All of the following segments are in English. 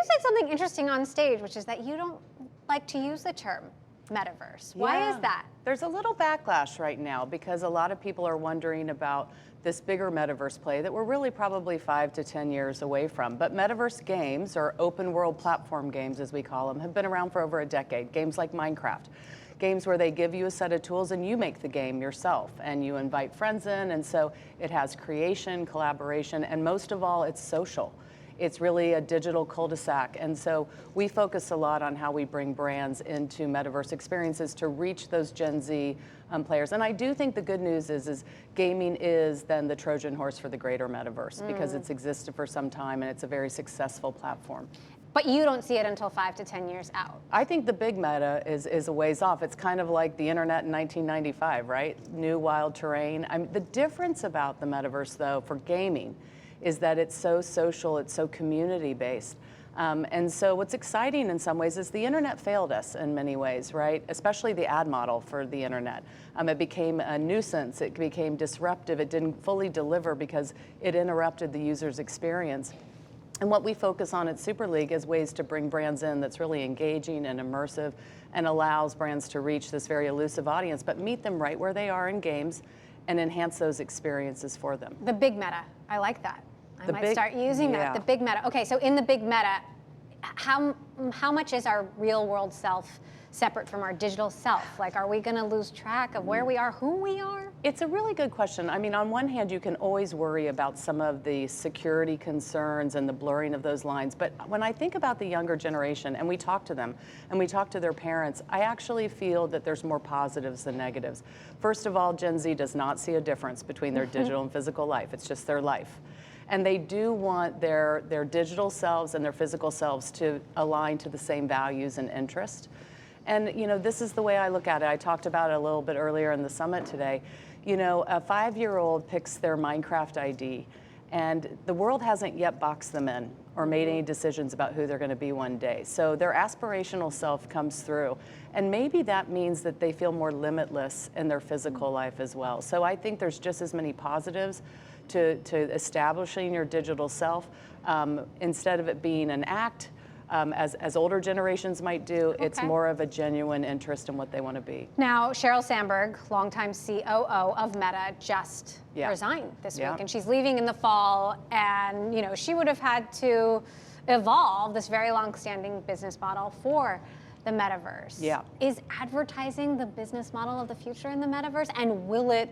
said something interesting on stage, which is that you don't like to use the term metaverse. Why is that? There's a little backlash right now because a lot of people are wondering about this bigger metaverse play that we're really probably 5 to 10 years away from. But metaverse games, or open world platform games as we call them, have been around for over a decade. Games like Minecraft. Games where they give you a set of tools and you make the game yourself and you invite friends in, and so it has creation, collaboration, and most of all, it's social. It's really a digital cul-de-sac, and so we focus a lot on how we bring brands into metaverse experiences to reach those Gen Z players. And I do think the good news is gaming is then the Trojan horse for the greater metaverse because it's existed for some time and it's a very successful platform. But you don't see it until 5 to 10 years out. I think the big meta is a ways off. It's kind of like the internet in 1995, right? New wild terrain. The difference about the metaverse, though, for gaming is that it's so social, it's so community-based. And so what's exciting in some ways is the internet failed us in many ways, right? Especially the ad model for the internet. It became a nuisance, it became disruptive, it didn't fully deliver because it interrupted the user's experience. And what we focus on at Super League is ways to bring brands in that's really engaging and immersive and allows brands to reach this very elusive audience, but meet them right where they are in games and enhance those experiences for them. The big meta, I like that. I might start using that, the big meta. Okay, so in the big meta, how much is our real world self separate from our digital self? Like, are we gonna lose track of where we are, who we are? It's a really good question. I mean, on one hand, you can always worry about some of the security concerns and the blurring of those lines. But when I think about the younger generation, and we talk to them, and we talk to their parents, I actually feel that there's more positives than negatives. First of all, Gen Z does not see a difference between their digital and physical life. It's just their life. And they do want their digital selves and their physical selves to align to the same values and interests. And you know, this is the way I look at it. I talked about it a little bit earlier in the summit today. You know, a 5-year-old picks their Minecraft ID, and the world hasn't yet boxed them in or made any decisions about who they're going to be one day. So their aspirational self comes through, and maybe that means that they feel more limitless in their physical life as well. So I think there's just as many positives to establishing your digital self. Instead of it being an act, as older generations might do, it's more of a genuine interest in what they want to be. Now, Sheryl Sandberg, longtime COO of Meta, just resigned this week, and she's leaving in the fall. And you know, she would have had to evolve this very long-standing business model for the metaverse. Is advertising the business model of the future in the metaverse, and will it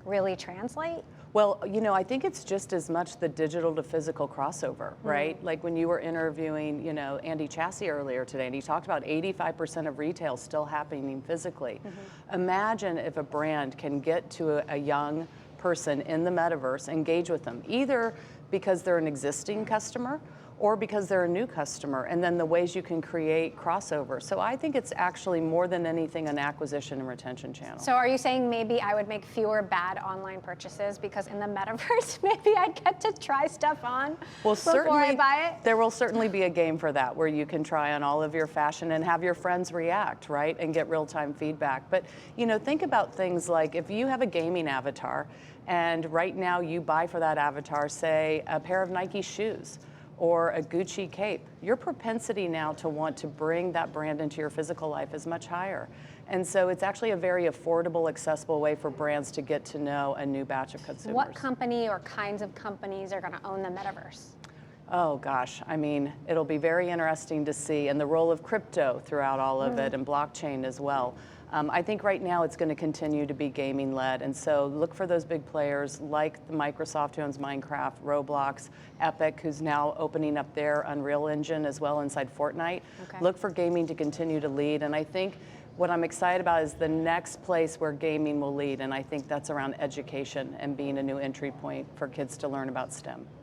really translate? Well, you know, I think it's just as much the digital to physical crossover, right? Like when you were interviewing, you know, Andy Chassie earlier today, and he talked about 85% of retail still happening physically. Imagine if a brand can get to a young person in the metaverse, engage with them, either because they're an existing customer or because they're a new customer, and then the ways you can create crossover. So I think it's actually more than anything an acquisition and retention channel. So are you saying maybe I would make fewer bad online purchases because in the metaverse, maybe I'd get to try stuff on before I buy it? There will certainly be a game for that where you can try on all of your fashion and have your friends react, right, and get real-time feedback. But you know, think about things like if you have a gaming avatar and right now you buy for that avatar, say, a pair of Nike shoes, or a Gucci cape, your propensity now to want to bring that brand into your physical life is much higher. And so it's actually a very affordable, accessible way for brands to get to know a new batch of consumers. What company or kinds of companies are going to own the metaverse? Oh gosh, I mean, it'll be very interesting to see, and the role of crypto throughout all of it, and blockchain as well. I think right now it's going to continue to be gaming led, and so look for those big players like the Microsoft who owns Minecraft, Roblox, Epic, who's now opening up their Unreal Engine as well inside Fortnite. Look for gaming to continue to lead, and I think what I'm excited about is the next place where gaming will lead, and I think that's around education and being a new entry point for kids to learn about STEM.